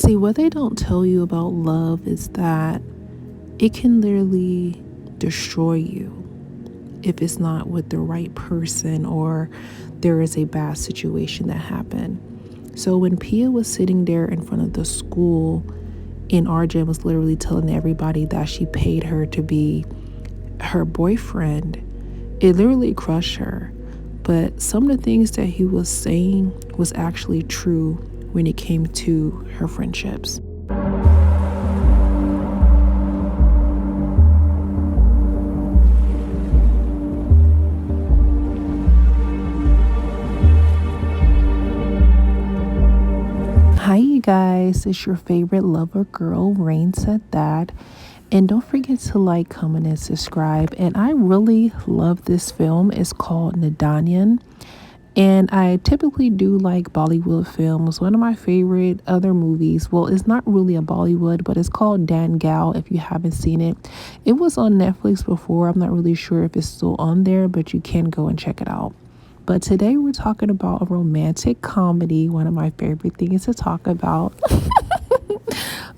See, what they don't tell you about love is that it can literally destroy you if it's not with the right person or there is a bad situation that happened. So when Pia was sitting there in front of the school and Arjun was literally telling everybody that she paid her to be her boyfriend, it literally crushed her. But some of the things that he was saying was actually true when it came to her friendships. Hi, you guys. It's your favorite lover girl, Rain Said That. And don't forget to like, comment, and subscribe. And I really love this film. It's called Nadaaniyan. And I typically do like Bollywood films. One of my favorite other movies, well, it's not really a Bollywood, but it's called Dangal, if you haven't seen it. It was on Netflix before. I'm not really sure if it's still on there, but you can go and check it out. But today we're talking about a romantic comedy, one of my favorite things to talk about.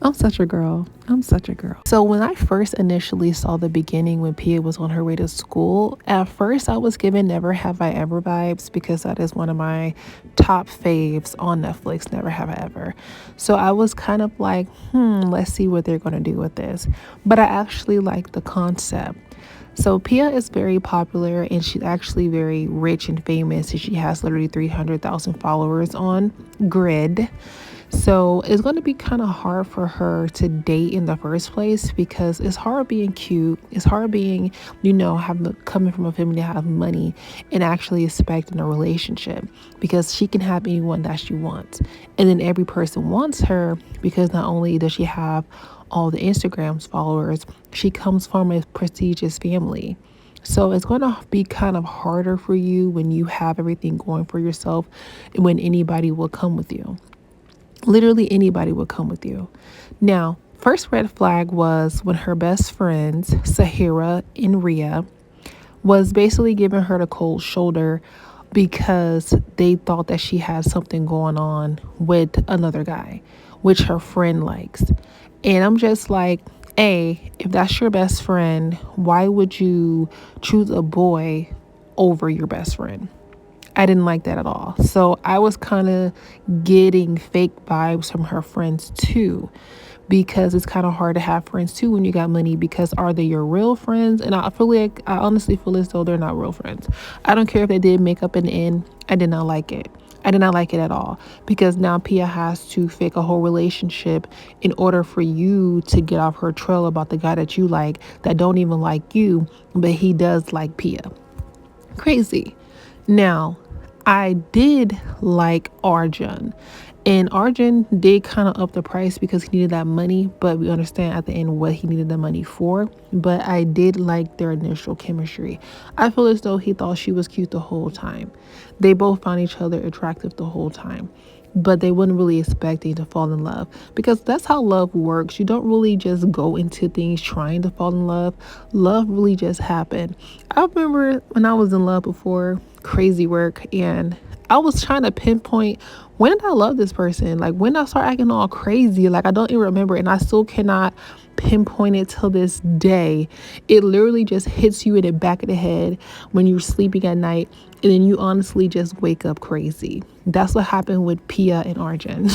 I'm such a girl. I'm such a girl. So when I first initially saw the beginning when Pia was on her way to school, at first I was given Never Have I Ever vibes because that is one of my top faves on Netflix, Never Have I Ever. So I was kind of like, let's see what they're going to do with this. But I actually like the concept. So Pia is very popular and she's actually very rich and famous. And she has literally 300,000 followers on Grid. So it's going to be kind of hard for her to date in the first place because it's hard being cute. It's hard being, coming from a family that have money and actually expecting a relationship because she can have anyone that she wants. And then every person wants her because not only does she have all the Instagram's followers, she comes from a prestigious family. So it's going to be kind of harder for you when you have everything going for yourself and when anybody will come with you. Literally anybody would come with you. Now, first red flag was when her best friends, Sahira and Ria, was basically giving her the cold shoulder because they thought that she had something going on with another guy, which her friend likes. And I'm just like, A, if that's your best friend, why would you choose a boy over your best friend? I didn't like that at all. So I was kind of getting fake vibes from her friends too, because it's kind of hard to have friends too when you got money, because are they your real friends? And I honestly feel as though they're not real friends. I don't care if they did make up in the end. I did not like it. I did not like it at all because now Pia has to fake a whole relationship in order for you to get off her trail about the guy that you like that don't even like you, but he does like Pia. Crazy. Now, I did like Arjun, and Arjun did kind of up the price because he needed that money, but we understand at the end what he needed the money for. But I did like their initial chemistry. I feel as though he thought she was cute the whole time. They both found each other attractive the whole time, but they weren't really expecting to fall in love because that's how love works. You don't really just go into things trying to fall in love. Love really just happened. I remember when I was in love before, crazy work, and I was trying to pinpoint when did I love this person? Like when I start acting all crazy, like I don't even remember, and I still cannot pinpoint it till this day. It literally just hits you in the back of the head when you're sleeping at night, and then you honestly just wake up crazy. That's what happened with Pia and Arjun.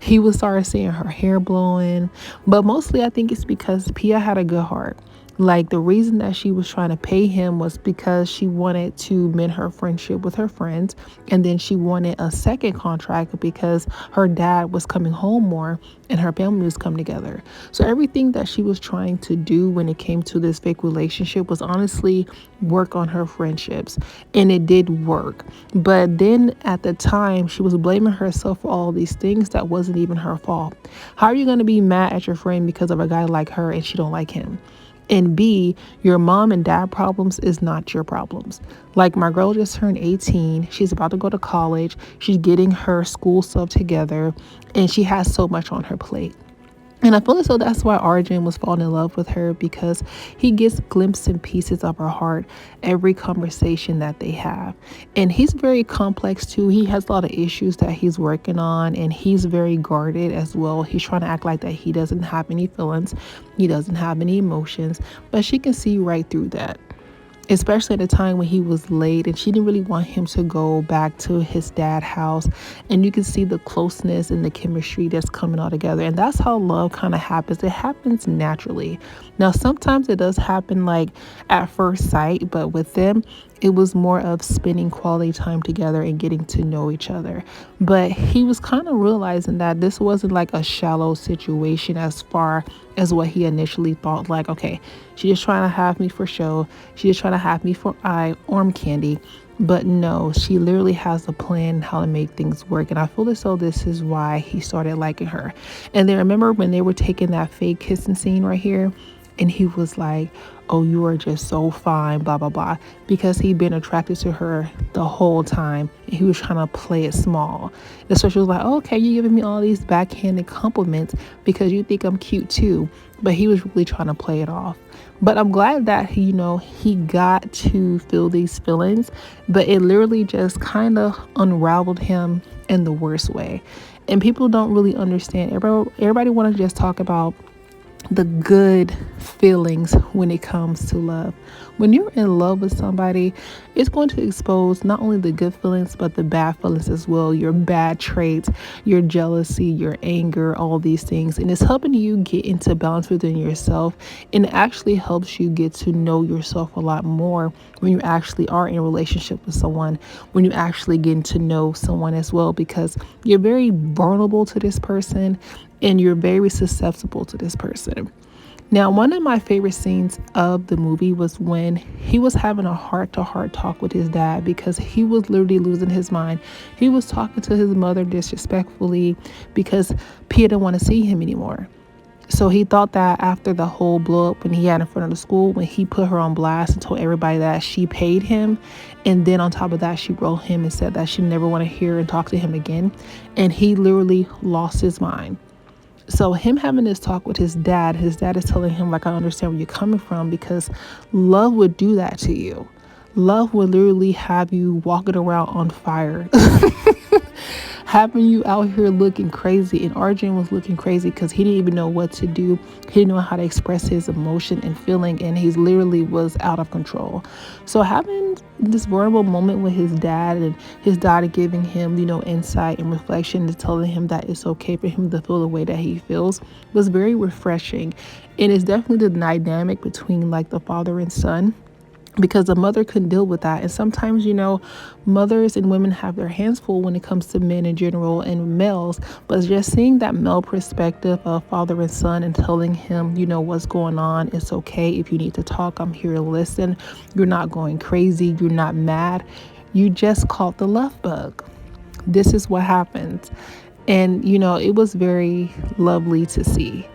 He would start seeing her hair blowing, but mostly I think it's because Pia had a good heart. Like the reason that she was trying to pay him was because she wanted to mend her friendship with her friends. And then she wanted a second contract because her dad was coming home more and her family was coming together. So everything that she was trying to do when it came to this fake relationship was honestly work on her friendships. And it did work. But then at the time, she was blaming herself for all these things that wasn't even her fault. How are you going to be mad at your friend because of a guy like her and she don't like him? And B, your mom and dad problems is not your problems. Like my girl just turned 18. She's about to go to college. She's getting her school stuff together and she has so much on her plate. And I feel as though that's why Arjun was falling in love with her, because he gets glimpses and pieces of her heart every conversation that they have. And he's very complex too. He has a lot of issues that he's working on, and he's very guarded as well. He's trying to act like that he doesn't have any feelings, he doesn't have any emotions, but she can see right through that, especially at the time when he was late and she didn't really want him to go back to his dad's house. And you can see the closeness and the chemistry that's coming all together, and that's how love kind of happens. It happens naturally. Now sometimes it does happen like at first sight, but with them it was more of spending quality time together and getting to know each other. But he was kind of realizing that this wasn't like a shallow situation as far as what he initially thought. Like, okay, she's just trying to have me for show. She's just trying to have me for arm candy. But no, she literally has a plan how to make things work. And I feel as though this is why he started liking her. And then remember when they were taking that fake kissing scene right here, and he was like, oh, you are just so fine, blah, blah, blah, because he'd been attracted to her the whole time. And he was trying to play it small. And so she was like, oh, okay, you're giving me all these backhanded compliments because you think I'm cute too. But he was really trying to play it off. But I'm glad that he got to feel these feelings, but it literally just kind of unraveled him in the worst way. And people don't really understand. Everybody want to just talk about the good feelings when it comes to love. When you're in love with somebody, it's going to expose not only the good feelings but the bad feelings as well, your bad traits, your jealousy, your anger, all these things. And it's helping you get into balance within yourself, and it actually helps you get to know yourself a lot more when you actually are in a relationship with someone, when you actually get to know someone as well, because you're very vulnerable to this person and you're very susceptible to this person. Now, one of my favorite scenes of the movie was when he was having a heart-to-heart talk with his dad, because he was literally losing his mind. He was talking to his mother disrespectfully because Pia didn't want to see him anymore. So he thought that after the whole blow up when he had in front of the school, when he put her on blast and told everybody that she paid him, and then on top of that she wrote him and said that she never want to hear and talk to him again, and he literally lost his mind. So him having this talk with his dad is telling him, like, I understand where you're coming from, because love would do that to you. Love would literally have you walking around on fire, having you out here looking crazy. And Arjun was looking crazy because he didn't even know what to do. He didn't know how to express his emotion and feeling, and he literally was out of control. So having this vulnerable moment with his dad, and his daughter giving him, insight and reflection, and telling him that it's okay for him to feel the way that he feels, was very refreshing. And it's definitely the dynamic between like the father and son, because the mother couldn't deal with that. And sometimes, mothers and women have their hands full when it comes to men in general and males, but just seeing that male perspective of father and son and telling him, what's going on, it's okay. If you need to talk, I'm here to listen. You're not going crazy. You're not mad. You just caught the love bug. This is what happens. And, it was very lovely to see.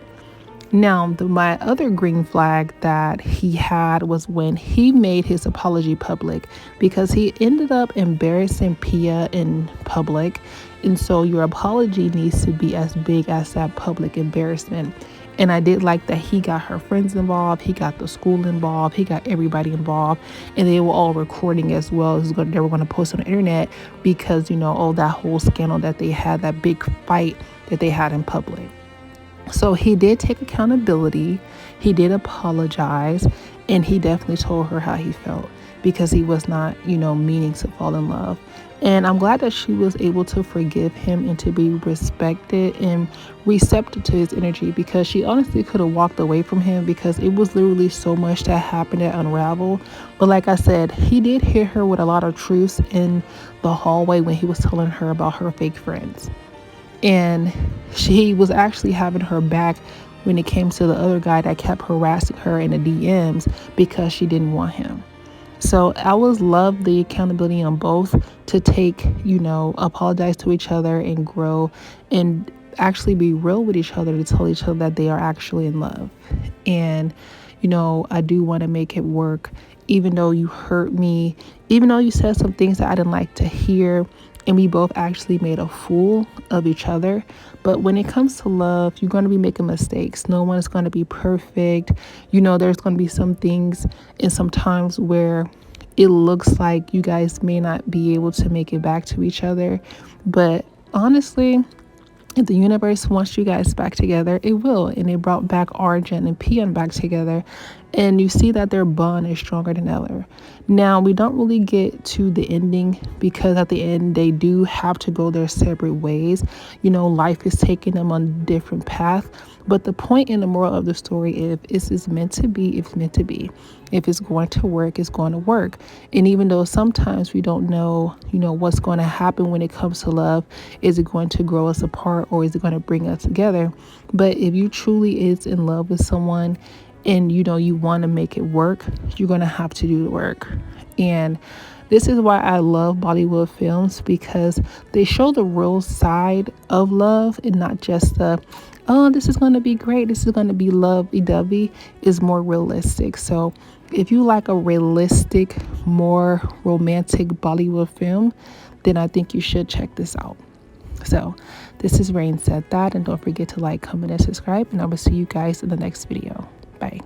Now, my other green flag that he had was when he made his apology public, because he ended up embarrassing Pia in public. And so your apology needs to be as big as that public embarrassment. And I did like that he got her friends involved, he got the school involved, he got everybody involved, and they were all recording as well. They were going to post on the internet because, that whole scandal that they had, that big fight that they had in public. So he did take accountability, he did apologize, and he definitely told her how he felt, because he was not, meaning to fall in love. And I'm glad that she was able to forgive him and to be respected and receptive to his energy, because she honestly could have walked away from him, because it was literally so much that happened that unraveled. But like I said, he did hit her with a lot of truths in the hallway when he was telling her about her fake friends. And she was actually having her back when it came to the other guy that kept harassing her in the DMs because she didn't want him. So I always love the accountability on both to take, apologize to each other and grow and actually be real with each other, to tell each other that they are actually in love. And, I do want to make it work. Even though you hurt me, even though you said some things that I didn't like to hear, and we both actually made a fool of each other. But when it comes to love, you're going to be making mistakes. No one is going to be perfect. There's going to be some things and some times where it looks like you guys may not be able to make it back to each other. But honestly, if the universe wants you guys back together, it will. And it brought back Arjun and Pia back together. And you see that their bond is stronger than ever. Now, we don't really get to the ending because at the end, they do have to go their separate ways. Life is taking them on a different path. But the point and the moral of the story, if it's meant to be, it's meant to be. If it's going to work, it's going to work. And even though sometimes we don't know, what's going to happen when it comes to love, is it going to grow us apart or is it going to bring us together? But if you truly is in love with someone and you want to make it work, you're going to have to do the work. And this is why I love Bollywood films, because they show the real side of love and not just the, oh, this is going to be great, this is going to be lovey-dovey. Is more realistic. So if you like a realistic, more romantic Bollywood film, then I think you should check this out. So this is Rain Said That, and don't forget to like, comment, and subscribe, and I will see you guys in the next video. Bye.